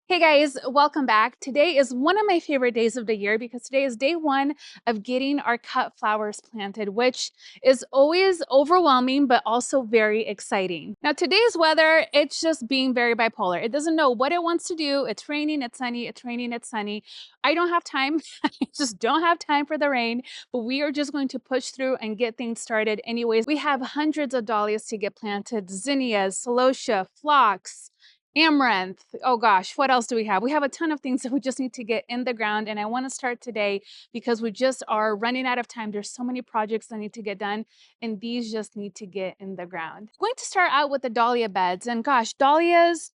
Hey guys, welcome back. Today is one of my favorite days of the year because today is day one of getting our cut flowers planted, which is always overwhelming, but also very exciting. Now, today's weather, it's just being very bipolar. It doesn't know what it wants to do. It's raining, it's sunny, it's raining, it's sunny. I don't have time. I just don't have time for the rain, but we are just going to push through and get things started anyways. We have hundreds of dahlias to get planted: zinnias, celosia, phlox, amaranth. Oh gosh, what else do we have? We have a ton of things that we just need to get in the ground. And I want to start today because we just are running out of time. There's so many projects that need to get done, and these just need to get in the ground. I'm going to start out with the dahlia beds. And gosh, dahlias,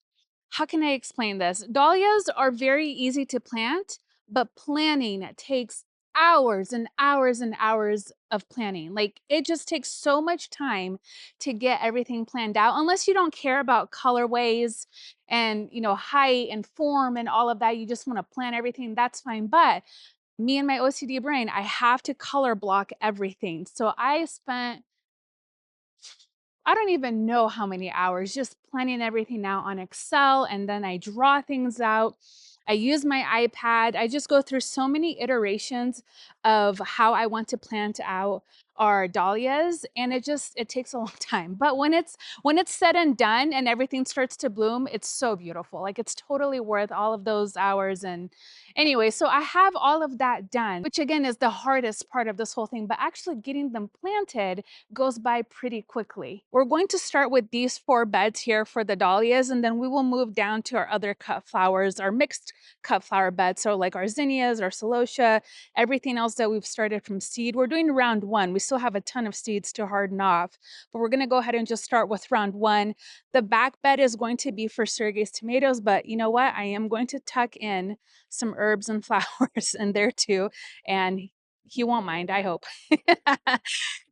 how can I explain this? Dahlias are very easy to plant, but planning takes hours and hours and hours of planning. Like, it just takes so much time to get everything planned out, unless you don't care about colorways and, height and form and all of that. You just want to plan everything. That's fine. But me and my OCD brain, I have to color block everything. So I don't even know how many hours just planning everything out on Excel, and then I draw things out. I use my iPad. I just go through so many iterations of how I want to plant out our dahlias, and it takes a long time. But when it's said and done and everything starts to bloom, it's so beautiful. Like, it's totally worth all of those hours. And anyway, so I have all of that done, which again is the hardest part of this whole thing, but actually getting them planted goes by pretty quickly. We're going to start with these 4 beds here for the dahlias, and then we will move down to our other cut flowers, our mixed cut flower beds. So like our zinnias, our celosia, everything else that we've started from seed. We're doing round 1. We still have a ton of seeds to harden off, but we're going to go ahead and just start with round 1. The back bed is going to be for Sergei's tomatoes, but you know what? I am going to tuck in some herbs and flowers in there too, and he won't mind, I hope.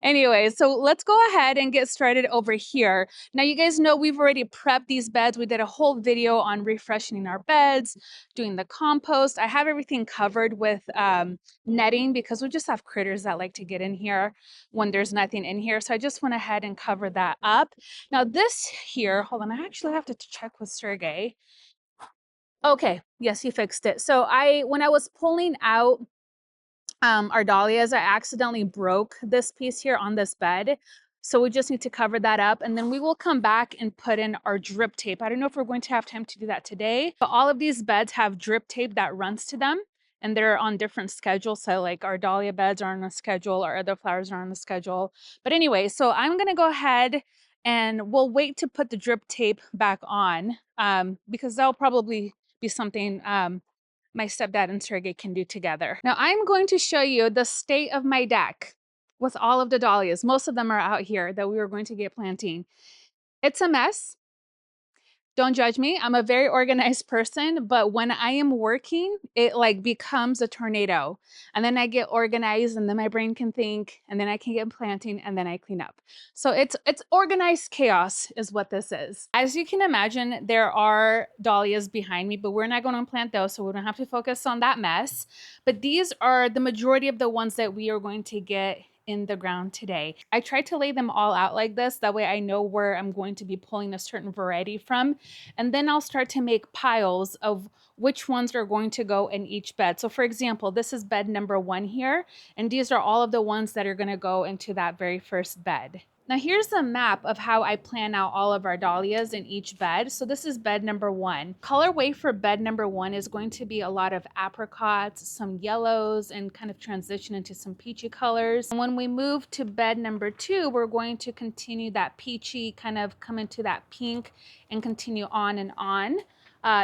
Anyway, so let's go ahead and get started over here. Now, you guys know we've already prepped these beds. We did a whole video on refreshing our beds, doing the compost. I have everything covered with netting because we just have critters that like to get in here when there's nothing in here. So I just went ahead and covered that up. Now this here, hold on, I actually have to check with Sergey. Okay, yes, he fixed it. So when I was pulling out our dahlias, I accidentally broke this piece here on this bed. So we just need to cover that up, and then we will come back and put in our drip tape. I don't know if we're going to have time to do that today, but all of these beds have drip tape that runs to them, and they're on different schedules. So like our dahlia beds are on a schedule, our other flowers are on the schedule. But anyway, so I'm gonna go ahead and we'll wait to put the drip tape back on because that'll probably be something my stepdad and Sergey can do together. Now I'm going to show you the state of my deck with all of the dahlias. Most of them are out here that we were going to get planting. It's a mess. Don't judge me. I'm a very organized person, but when I am working, it like becomes a tornado. And then I get organized, and then my brain can think, and then I can get planting, and then I clean up. So it's organized chaos is what this is. As you can imagine, there are dahlias behind me, but we're not going to plant those, so we don't have to focus on that mess. But these are the majority of the ones that we are going to get in the ground today. I tried to lay them all out like this. That way I know where I'm going to be pulling a certain variety from. And then I'll start to make piles of which ones are going to go in each bed. So for example, this is bed number 1 here, and these are all of the ones that are going to go into that very first bed. Now here's a map of how I plan out all of our dahlias in each bed. So this is bed number 1. Colorway for bed number 1 is going to be a lot of apricots, some yellows, and kind of transition into some peachy colors. And when we move to bed number 2, we're going to continue that peachy, kind of come into that pink and continue on and on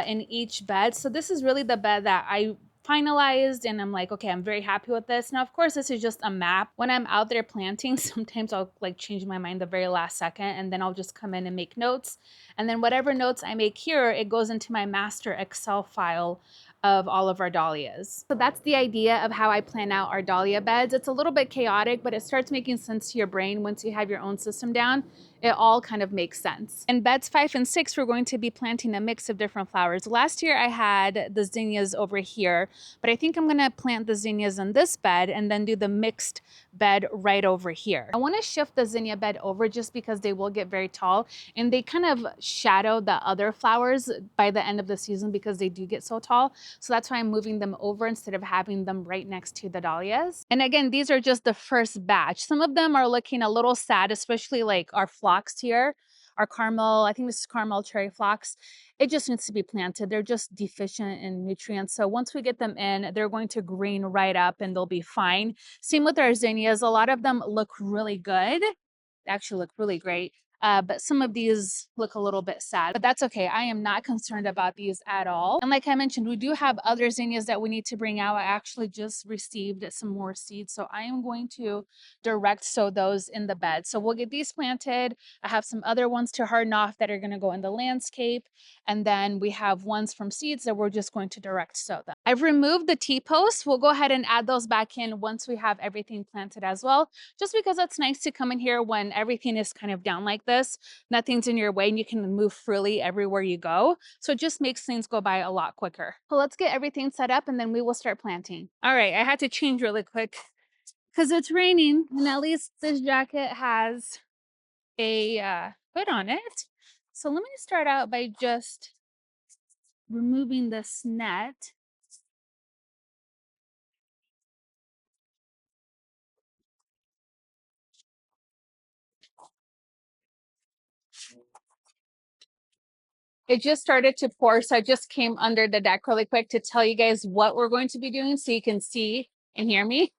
in each bed. So this is really the bed that I finalized, and I'm like, okay, I'm very happy with this. Now, of course, this is just a map. When I'm out there planting, sometimes I'll like change my mind the very last second, and then I'll just come in and make notes. And then whatever notes I make here, it goes into my master Excel file of all of our dahlias. So that's the idea of how I plan out our dahlia beds. It's a little bit chaotic, but it starts making sense to your brain once you have your own system down. It all kind of makes sense. In beds 5 and 6, we're going to be planting a mix of different flowers. Last year I had the zinnias over here, but I think I'm gonna plant the zinnias on this bed and then do the mixed bed right over here. I wanna shift the zinnia bed over just because they will get very tall and they kind of shadow the other flowers by the end of the season because they do get so tall. So that's why I'm moving them over instead of having them right next to the dahlias. And again, these are just the first batch. Some of them are looking a little sad, especially like our phlox here, our caramel, I think this is caramel cherry phlox. It just needs to be planted. They're just deficient in nutrients. So once we get them in, they're going to green right up and they'll be fine. Same with our zinnias. A lot of them look really good. They actually look really great. But some of these look a little bit sad, but that's okay. I am not concerned about these at all. And like I mentioned, we do have other zinnias that we need to bring out. I actually just received some more seeds. So I am going to direct sow those in the bed. So we'll get these planted. I have some other ones to harden off that are going to go in the landscape. And then we have ones from seeds that we're just going to direct sow them. I've removed the T-posts. We'll go ahead and add those back in once we have everything planted as well, just because it's nice to come in here when everything is kind of down like this. Nothing's in your way and you can move freely everywhere you go. So it just makes things go by a lot quicker. So let's get everything set up and then we will start planting. All right, I had to change really quick because it's raining and at least this jacket has a hood on it. So let me start out by just removing this net. It just started to pour, so I just came under the deck really quick to tell you guys what we're going to be doing so you can see and hear me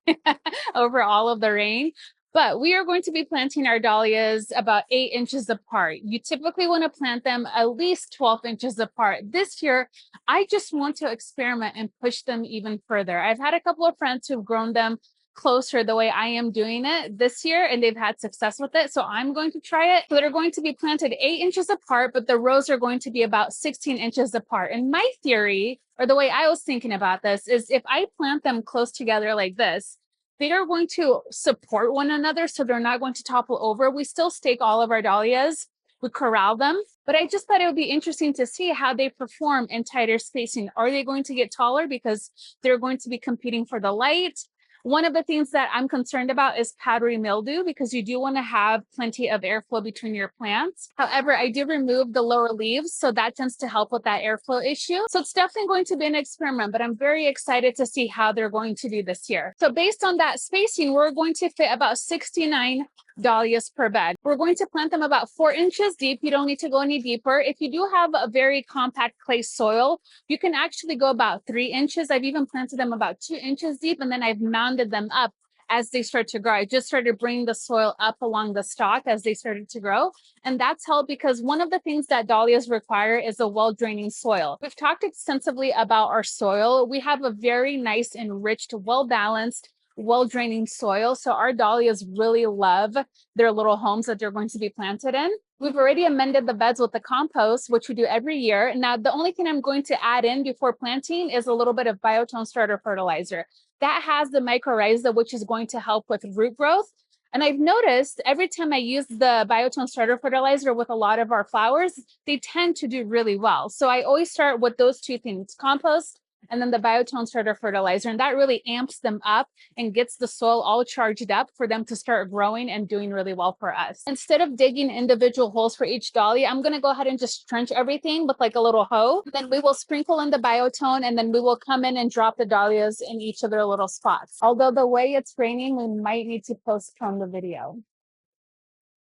over all of the rain. But we are going to be planting our dahlias about 8 inches apart. You typically want to plant them at least 12 inches apart. This year, I just want to experiment and push them even further. I've had a couple of friends who've grown them closer the way I am doing it this year, and they've had success with it. So I'm going to try it. So they're going to be planted 8 inches apart, but the rows are going to be about 16 inches apart. And my theory, or the way I was thinking about this, is if I plant them close together like this, they are going to support one another, so they're not going to topple over. We still stake all of our dahlias, we corral them, but I just thought it would be interesting to see how they perform in tighter spacing. Are they going to get taller because they're going to be competing for the light? One of the things that I'm concerned about is powdery mildew because you do want to have plenty of airflow between your plants. However, I did remove the lower leaves, so that tends to help with that airflow issue. So it's definitely going to be an experiment, but I'm very excited to see how they're going to do this year. So based on that spacing, we're going to fit about 69 dahlias per bed. We're going to plant them about 4 inches deep. You don't need to go any deeper. If you do have a very compact clay soil, you can actually go about 3 inches. I've even planted them about 2 inches deep, and then I've mounded them up as they start to grow. I just started bringing the soil up along the stalk as they started to grow. And that's helped because one of the things that dahlias require is a well-draining soil. We've talked extensively about our soil. We have a very nice, enriched, well-balanced, well-draining soil. So our dahlias really love their little homes that they're going to be planted in. We've already amended the beds with the compost, which we do every year. Now, the only thing I'm going to add in before planting is a little bit of Beaverton starter fertilizer. That has the mycorrhiza, which is going to help with root growth. And I've noticed every time I use the Beaverton starter fertilizer with a lot of our flowers, they tend to do really well. So I always start with those two things, compost and then the Beaverton starter fertilizer. And that really amps them up and gets the soil all charged up for them to start growing and doing really well for us. Instead of digging individual holes for each dahlia, I'm going to go ahead and just trench everything with like a little hoe. Then we will sprinkle in the Beaverton and then we will come in and drop the dahlias in each of their little spots. Although the way it's raining, we might need to postpone the video,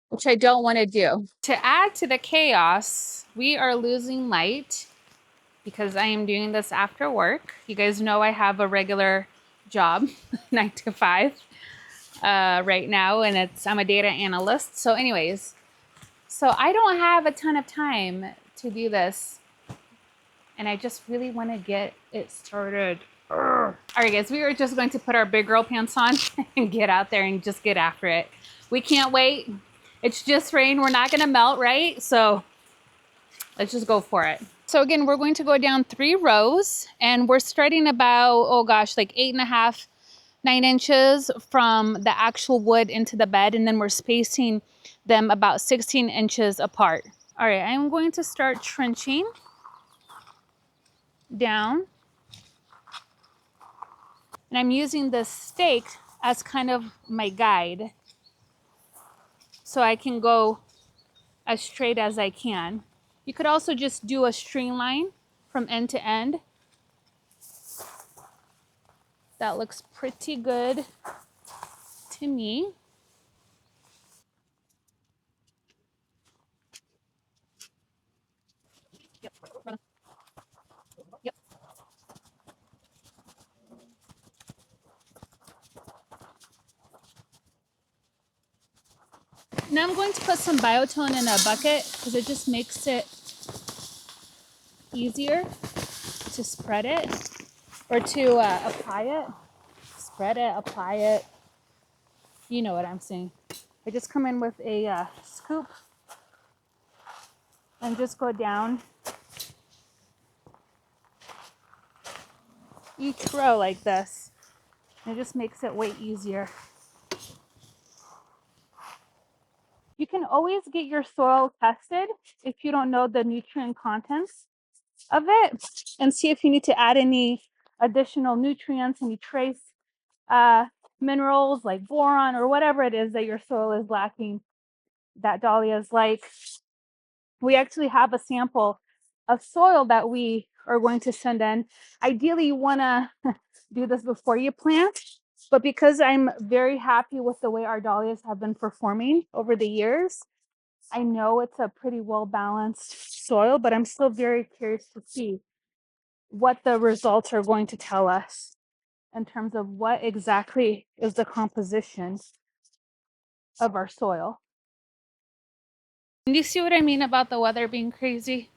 which I don't want to do. To add to the chaos, we are losing light because I am doing this after work. You guys know I have a regular job, 9 to 5 right now, and I'm a data analyst. So anyways, so I don't have a ton of time to do this, and I just really want to get it started. All right, guys, we are just going to put our big girl pants on and get out there and just get after it. We can't wait. It's just rain. We're not going to melt, right? So let's just go for it. So again, we're going to go down 3 rows and we're starting about, oh gosh, like 8.5, 9 inches from the actual wood into the bed. And then we're spacing them about 16 inches apart. All right, I'm going to start trenching down. And I'm using this stake as kind of my guide so I can go as straight as I can. You could also just do a streamline from end to end. That looks pretty good to me. Yep. Yep. Now I'm going to put some biotone in a bucket because it just makes it easier to spread it or to apply it. Spread it, apply it. You know what I'm saying. I just come in with a scoop and just go down each row like this. It just makes it way easier. You can always get your soil tested if you don't know the nutrient contents of it and see if you need to add any additional nutrients, any trace minerals like boron or whatever it is that your soil is lacking that dahlias like. We actually have a sample of soil that we are going to send in. Ideally, you want to do this before you plant, but because I'm very happy with the way our dahlias have been performing over the years, I know it's a pretty well balanced soil, but I'm still very curious to see what the results are going to tell us in terms of what exactly is the composition of our soil. And you see what I mean about the weather being crazy?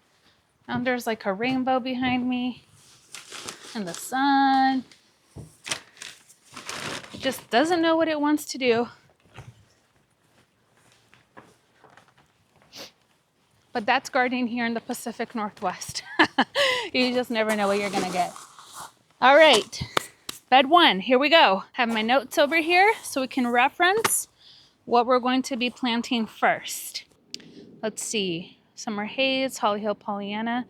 There's like a rainbow behind me and the sun just doesn't know what it wants to do. But that's gardening here in the Pacific Northwest. You just never know what you're gonna get. All right, bed one, here we go. Have my notes over here so we can reference what we're going to be planting first. Let's see, Summer Haze, Holly Hill Pollyanna,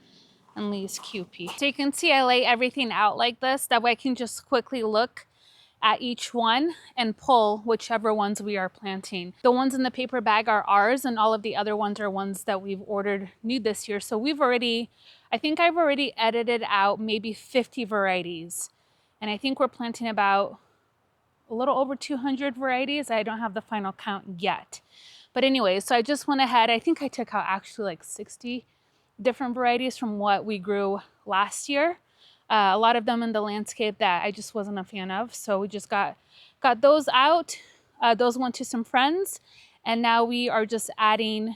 and Lee's QP. So you can see I lay everything out like this. That way I can just quickly look at each one and pull whichever ones we are planting. The ones in the paper bag are ours and all of the other ones are ones that we've ordered new this year. So we've already, I think I've already edited out maybe 50 varieties. And I think we're planting about a little over 200 varieties. I don't have the final count yet. But anyway, so I just went ahead. I think I took out actually like 60 different varieties from what we grew last year. A lot of them in the landscape that I just wasn't a fan of. So we just got those out. Those went to some friends. And now we are just adding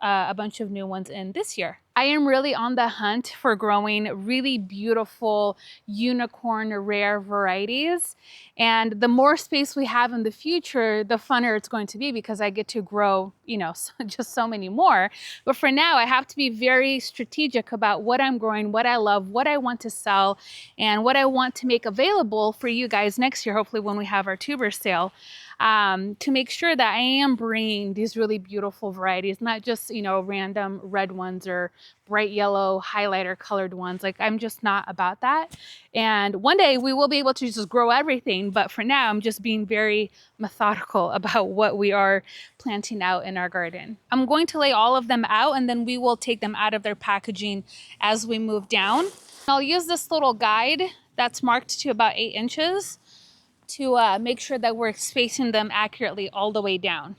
a bunch of new ones in this year. I am really on the hunt for growing really beautiful unicorn rare varieties. And the more space we have in the future, the funner it's going to be because I get to grow, you know, just so many more. But for now, I have to be very strategic about what I'm growing, what I love, what I want to sell, and what I want to make available for you guys next year, hopefully when we have our tuber sale. To make sure that I am bringing these really beautiful varieties, not just, you know, random red ones or bright yellow highlighter colored ones. Like, I'm just not about that. And one day we will be able to just grow everything. But for now, I'm just being very methodical about what we are planting out in our garden. I'm going to lay all of them out and then we will take them out of their packaging as we move down. I'll use this little guide that's marked to about 8 inches to make sure that we're spacing them accurately all the way down.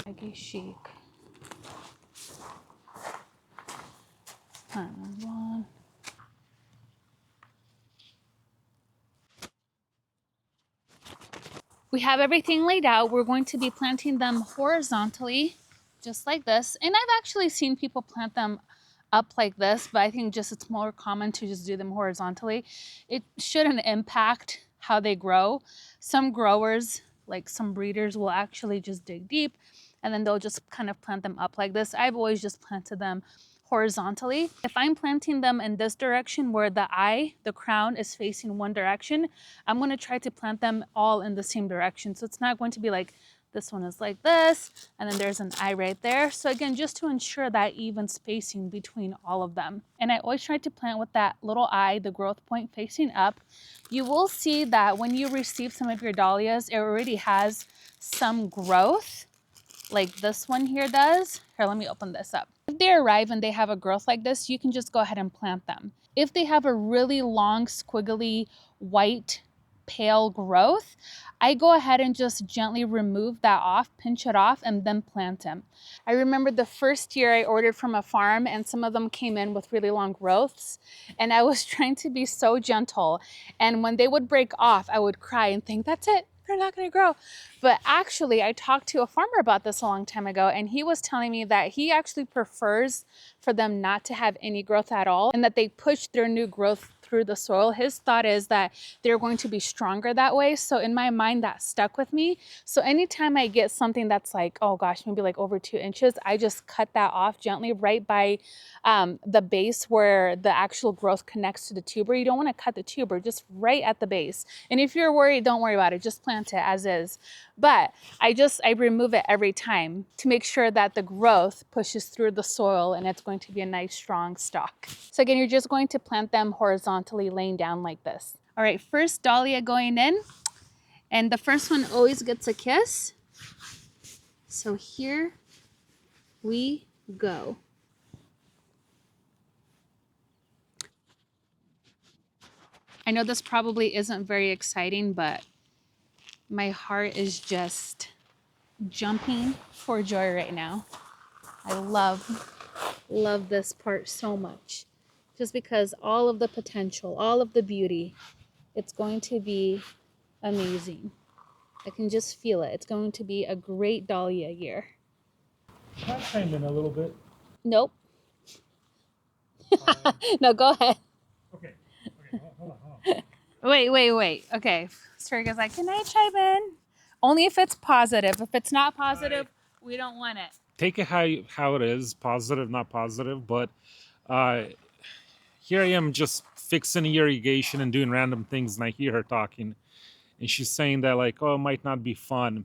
Maggie Chic. One. We have everything laid out. We're going to be planting them horizontally, just like this. And I've actually seen people plant them up like this, but I think just it's more common to just do them horizontally. It shouldn't impact how they grow. Some growers, like some breeders, will actually just dig deep and then they'll just kind of plant them up like this. I've always just planted them horizontally. If I'm planting them in this direction where the crown is facing one direction, I'm going to try to plant them all in the same direction. So it's not going to be like this one is like this, and then there's an eye right there. So again, just to ensure that even spacing between all of them. And I always try to plant with that little eye, the growth point facing up. You will see that when you receive some of your dahlias, it already has some growth, like this one here does. Here, let me open this up. If they arrive and they have a growth like this, you can just go ahead and plant them. If they have a really long, squiggly, white, pale growth, I go ahead and just gently remove that off, pinch it off, and then plant them. I remember the first year I ordered from a farm and some of them came in with really long growths, and I was trying to be so gentle. And when they would break off, I would cry and think, that's it, they're not gonna grow. But actually, I talked to a farmer about this a long time ago, and he was telling me that he actually prefers for them not to have any growth at all, and that they push their new growth through the soil. His thought is that they're going to be stronger that way. So in my mind, that stuck with me. So anytime I get something that's like, oh gosh, maybe like over 2 inches, I just cut that off gently right by the base where the actual growth connects to the tuber. You don't want to cut the tuber, just right at the base. And if you're worried, don't worry about it. Just plant it as is. But I remove it every time to make sure that the growth pushes through the soil and it's going to be a nice strong stalk. So again, you're just going to plant them horizontally, laying down like this. All right, first dahlia going in, and the first one always gets a kiss. So here we go. I know this probably isn't very exciting, but my heart is just jumping for joy right now. I love this part so much, just because all of the potential, all of the beauty, it's going to be amazing. I can just feel it. It's going to be a great dahlia year. Can I chime in a little bit? Nope. No, go ahead. Okay, hold on. Wait. Okay, Sergey's like, can I chime in? Only if it's positive. If it's not positive, we don't want it. Take it how it is, positive, not positive. But here I am just fixing irrigation and doing random things, and I hear her talking, and she's saying that like, oh, it might not be fun.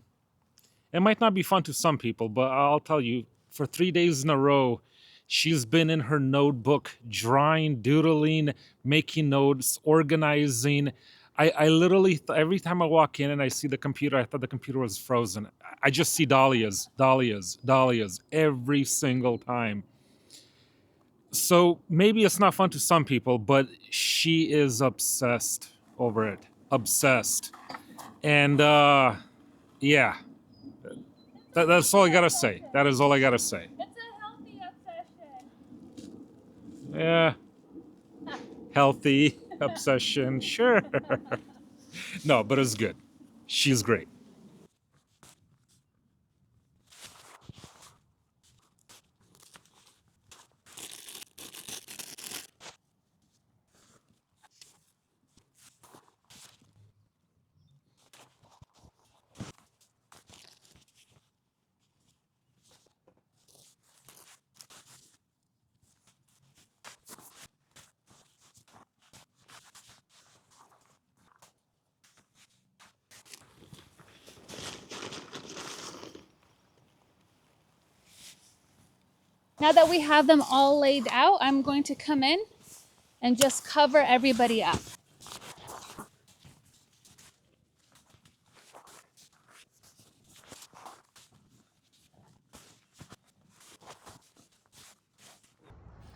It might not be fun to some people, but I'll tell you, for 3 days in a row, she's been in her notebook, drawing, doodling, making notes, organizing. I literally, every time I walk in and I see the computer, I thought the computer was frozen. I just see dahlias every single time. So maybe it's not fun to some people, but she is obsessed over it. Obsessed. And yeah, that's all I gotta say. That is all I gotta say. It's a healthy obsession. Yeah. Healthy obsession, sure. No, but it's good. She's great. Now that we have them all laid out, I'm going to come in and just cover everybody up.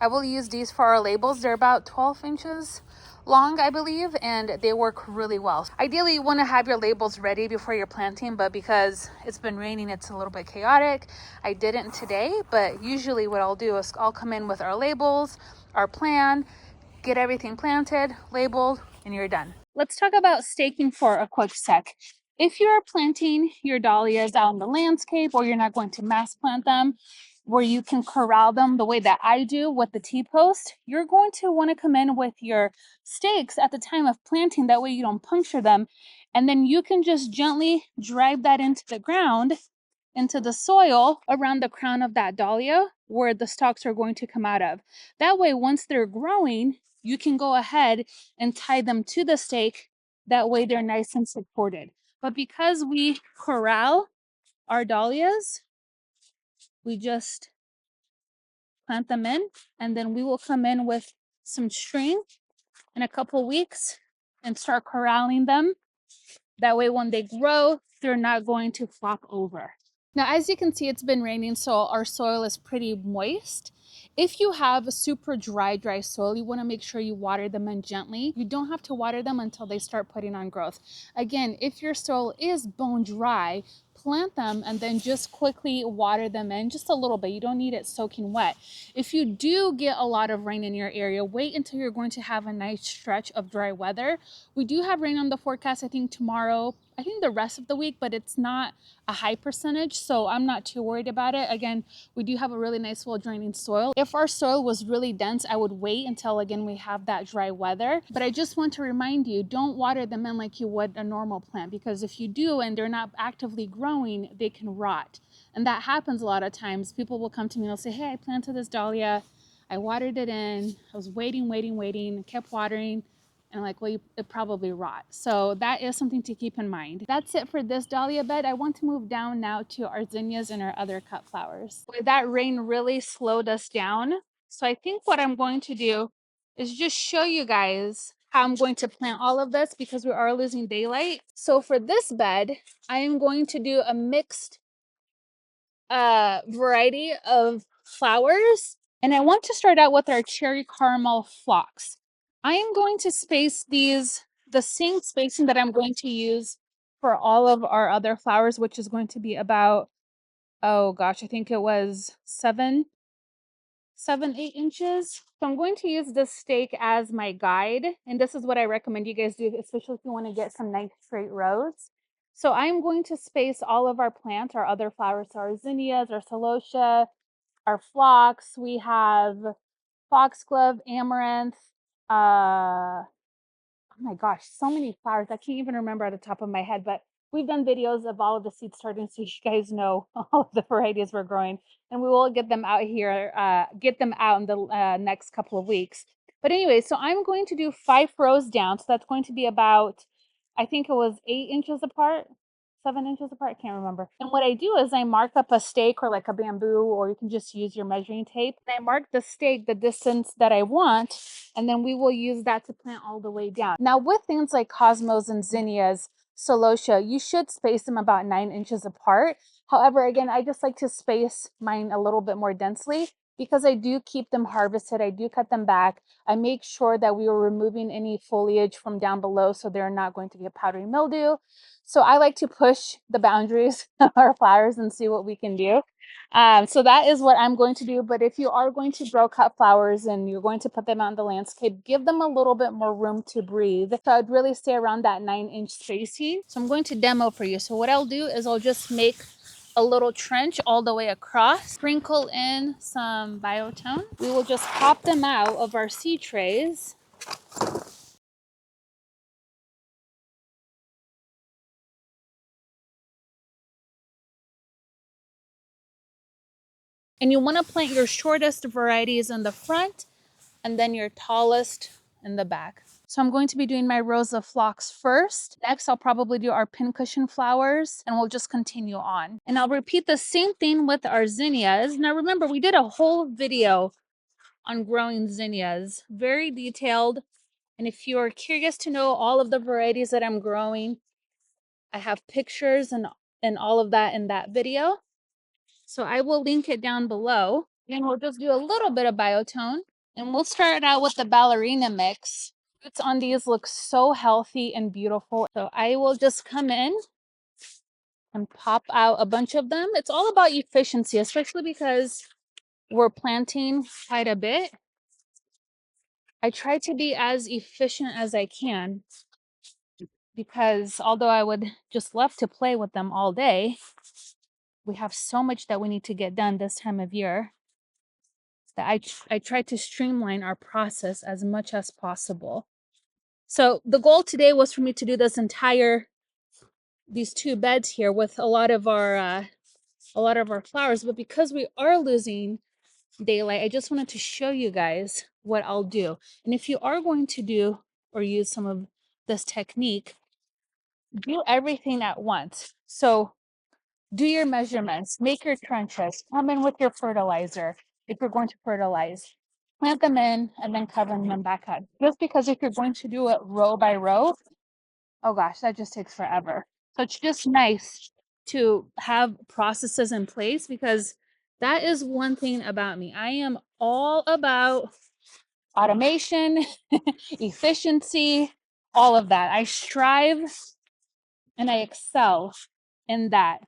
I will use these for our labels. They're about 12 inches long, I believe, and they work really well. Ideally, you want to have your labels ready before you're planting, but because it's been raining, it's a little bit chaotic. I didn't today, but usually what I'll do is I'll come in with our labels, our plan, get everything planted, labeled, and you're done. Let's talk about staking for a quick sec. If you're planting your dahlias out in the landscape, or you're not going to mass plant them, where you can corral them the way that I do with the T-post, you're going to want to come in with your stakes at the time of planting. That way you don't puncture them. And then you can just gently drive that into the ground into the soil around the crown of that dahlia where the stalks are going to come out of. That way, once they're growing, you can go ahead and tie them to the stake. That way, they're nice and supported. But because we corral our dahlias, we just plant them in, and then we will come in with some string in a couple weeks and start corralling them. That way, when they grow, they're not going to flop over. Now, as you can see, it's been raining, so our soil is pretty moist. If you have a super dry soil, you want to make sure you water them in gently. You don't have to water them until they start putting on growth. Again, if your soil is bone dry, plant them and then just quickly water them in just a little bit. You don't need it soaking wet. If you do get a lot of rain in your area, wait until you're going to have a nice stretch of dry weather. We do have rain on the forecast, I think tomorrow, I think the rest of the week, but it's not a high percentage, so I'm not too worried about it. Again, we do have a really nice, well draining soil. If our soil was really dense, I would wait until again we have that dry weather. But I just want to remind you, don't water them in like you would a normal plant, because if you do and they're not actively growing, they can rot. And that happens a lot of times. People will come to me and they'll say, hey, I planted this dahlia, I watered it in, I was waiting, kept watering, and I'm like, well, it probably rot. So that is something to keep in mind. That's it for this dahlia bed. I want to move down now to our zinnias and our other cut flowers. That rain really slowed us down. So I think what I'm going to do is just show you guys how I'm going to plant all of this, because we are losing daylight. So for this bed, I am going to do a mixed variety of flowers. And I want to start out with our cherry caramel phlox. I am going to space these the same spacing that I'm going to use for all of our other flowers, which is going to be about, oh gosh, I think it was 8 inches. So I'm going to use this stake as my guide. And this is what I recommend you guys do, especially if you want to get some nice straight rows. So I'm going to space all of our plants, our other flowers, so our zinnias, our celosia, our phlox. We have foxglove, amaranth, oh my gosh, so many flowers. I can't even remember at the top of my head, but we've done videos of all of the seed starting, so you guys know all of the varieties we're growing, and we will get them out here, get them out in the next couple of weeks. But anyway, so I'm going to do 5 rows down. So that's going to be about, I think it was 8 inches apart, 7 inches apart. I can't remember. And what I do is I mark up a stake or like a bamboo, or you can just use your measuring tape. And I mark the stake, the distance that I want, and then we will use that to plant all the way down. Now with things like cosmos and zinnias, celosia, you should space them about 9 inches apart. However, again, I just like to space mine a little bit more densely, because I do keep them harvested. I do cut them back. I make sure that we are removing any foliage from down below so they're not going to get powdery mildew. So I like to push the boundaries of our flowers and see what we can do. So that is what I'm going to do. But if you are going to grow cut flowers and you're going to put them out in the landscape, give them a little bit more room to breathe. So I'd really stay around that 9-inch spacing. So I'm going to demo for you. So what I'll do is I'll just make a little trench all the way across, sprinkle in some biotone. We will just pop them out of our seed trays. And you want to plant your shortest varieties in the front and then your tallest in the back. So I'm going to be doing my rows of phlox first. Next, I'll probably do our pincushion flowers, and we'll just continue on. And I'll repeat the same thing with our zinnias. Now remember, we did a whole video on growing zinnias, very detailed. And if you're curious to know all of the varieties that I'm growing, I have pictures and all of that in that video. So I will link it down below. And we'll just do a little bit of biotone. And we'll start out with the ballerina mix. Roots on these look so healthy and beautiful. So I will just come in and pop out a bunch of them. It's all about efficiency, especially because we're planting quite a bit. I try to be as efficient as I can, because although I would just love to play with them all day, we have so much that we need to get done this time of year that I try to streamline our process as much as possible. So the goal today was for me to do these 2 beds here with a lot of our a lot of our flowers. But because we are losing daylight, I just wanted to show you guys what I'll do. And if you are going to do or use some of this technique, do everything at once. So do your measurements, make your trenches, come in with your fertilizer if you're going to fertilize. Plant them in and then cover them back up. Just because if you're going to do it row by row, oh gosh, that just takes forever. So it's just nice to have processes in place because that is one thing about me. I am all about automation, efficiency, all of that. I strive and I excel in that,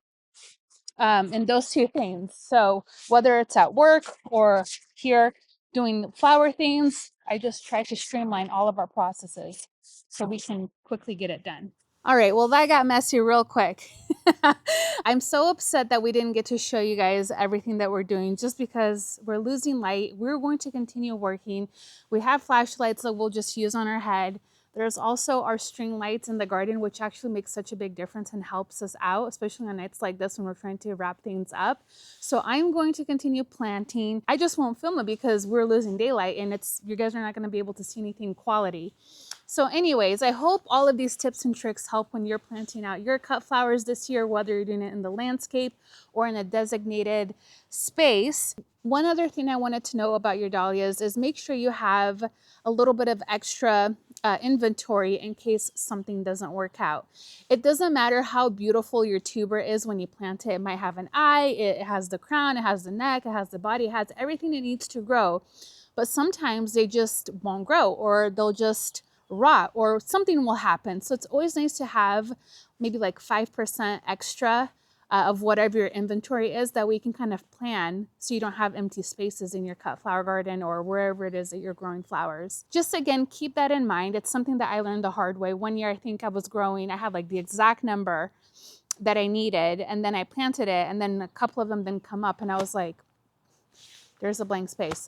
in those two things. So whether it's at work or here doing flower things, I just try to streamline all of our processes so we can quickly get it done. All right, well, that got messy real quick. I'm so upset that we didn't get to show you guys everything that we're doing just because we're losing light. We're going to continue working. We have flashlights that we'll just use on our head. There's also our string lights in the garden, which actually makes such a big difference and helps us out, especially on nights like this when we're trying to wrap things up. So I'm going to continue planting. I just won't film it because we're losing daylight and you guys are not going to be able to see anything quality. So anyways, I hope all of these tips and tricks help when you're planting out your cut flowers this year, whether you're doing it in the landscape or in a designated space. One other thing I wanted to know about your dahlias is make sure you have a little bit of extra inventory in case something doesn't work out. It doesn't matter how beautiful your tuber is when you plant it. It might have an eye, it has the crown, it has the neck, it has the body, it has everything it needs to grow. But sometimes they just won't grow or they'll just rot or something will happen. So it's always nice to have maybe like 5% extra of whatever your inventory is that we can kind of plan so you don't have empty spaces in your cut flower garden or wherever it is that you're growing flowers. Just again, keep that in mind. It's something that I learned the hard way. One year I think I was growing, I had like the exact number that I needed and then I planted it and then a couple of them didn't come up and I was like, there's a blank space.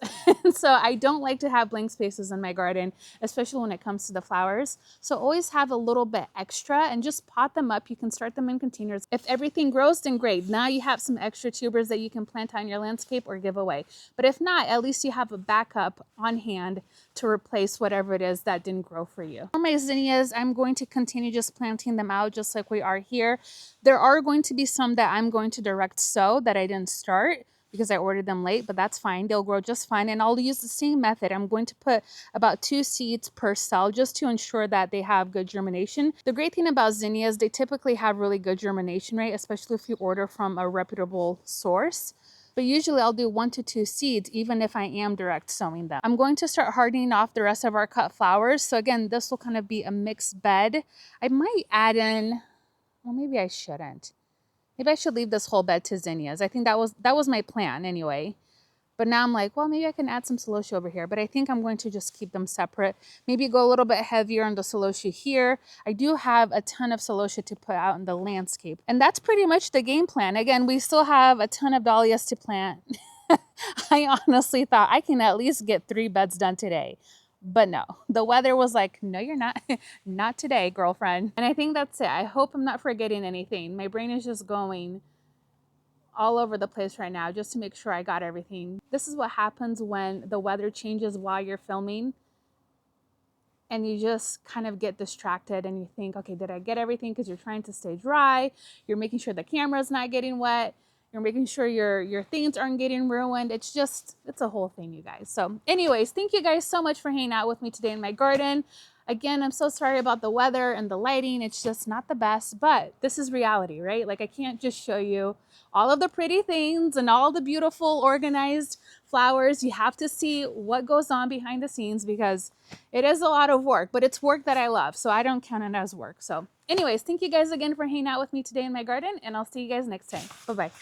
So I don't like to have blank spaces in my garden, especially when it comes to the flowers. So always have a little bit extra and just pot them up. You can start them in containers. If everything grows, then great. Now you have some extra tubers that you can plant on your landscape or give away. But if not, at least you have a backup on hand to replace whatever it is that didn't grow for you. For my zinnias, I'm going to continue just planting them out just like we are here. There are going to be some that I'm going to direct sow that I didn't start because I ordered them late, but that's fine. They'll grow just fine. And I'll use the same method. I'm going to put about 2 seeds per cell just to ensure that they have good germination. The great thing about zinnias, they typically have really good germination rate, especially if you order from a reputable source. But usually I'll do 1 to 2 seeds, even if I am direct sowing them. I'm going to start hardening off the rest of our cut flowers. So again, this will kind of be a mixed bed. I might add in, well, maybe I shouldn't. Maybe I should leave this whole bed to zinnias. I think that was my plan anyway. But now I'm like, well, maybe I can add some celosia over here. But I think I'm going to just keep them separate. Maybe go a little bit heavier on the celosia here. I do have a ton of celosia to put out in the landscape. And that's pretty much the game plan. Again, we still have a ton of dahlias to plant. I honestly thought I can at least get 3 beds done today. But no, the weather was like, no, you're not. Not today, girlfriend. And I think that's it. I hope I'm not forgetting anything. My brain is just going all over the place right now just to make sure I got everything. This is what happens when the weather changes while you're filming and you just kind of get distracted and you think, okay, did I get everything? Because you're trying to stay dry. You're making sure the camera's not getting wet. You're making sure your things aren't getting ruined. It's a whole thing, you guys. So anyways, thank you guys so much for hanging out with me today in my garden. Again, I'm so sorry about the weather and the lighting. It's just not the best, but this is reality, right? Like I can't just show you all of the pretty things and all the beautiful organized flowers. You have to see what goes on behind the scenes because it is a lot of work, but it's work that I love. So I don't count it as work. So anyways, thank you guys again for hanging out with me today in my garden and I'll see you guys next time. Bye-bye.